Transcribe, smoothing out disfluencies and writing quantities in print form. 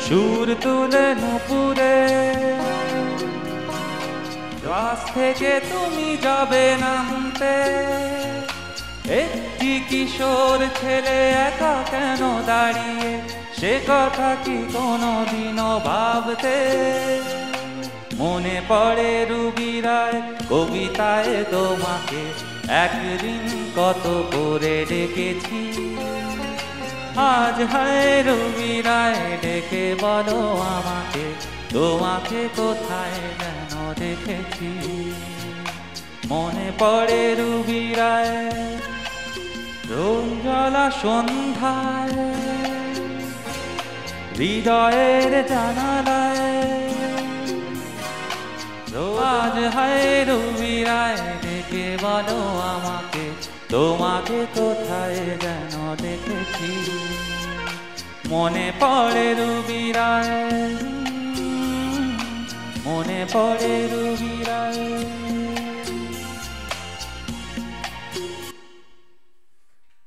সুর তুলে নুপুরে গাছ থেকে তুমি যাবে নামতে, একটি কিশোর ছেলে একা কেন দাঁড়িয়ে, সে কথা কি কোনোদিনও ভাবতে? মনে পড়ে রুবি রায় কবিতায় তোমাকে একদিন কত করে ডেকেছি। আজ হায় রুবি রায় ডেকে বলো আমাকে, তোমাকে কোথায় যেন দেখেছি। মনে পড়ে রুবি রায় রোজলা সন্ধ্যায় হৃদয়ের জানালায়। আজ হায় রুবি রায় ডেকে বলো আমাকে, তোমাকে কোথায় যেন দেখেছি। মনে পড়ে রুবি রায়, মনে পড়ে রুবি রায়।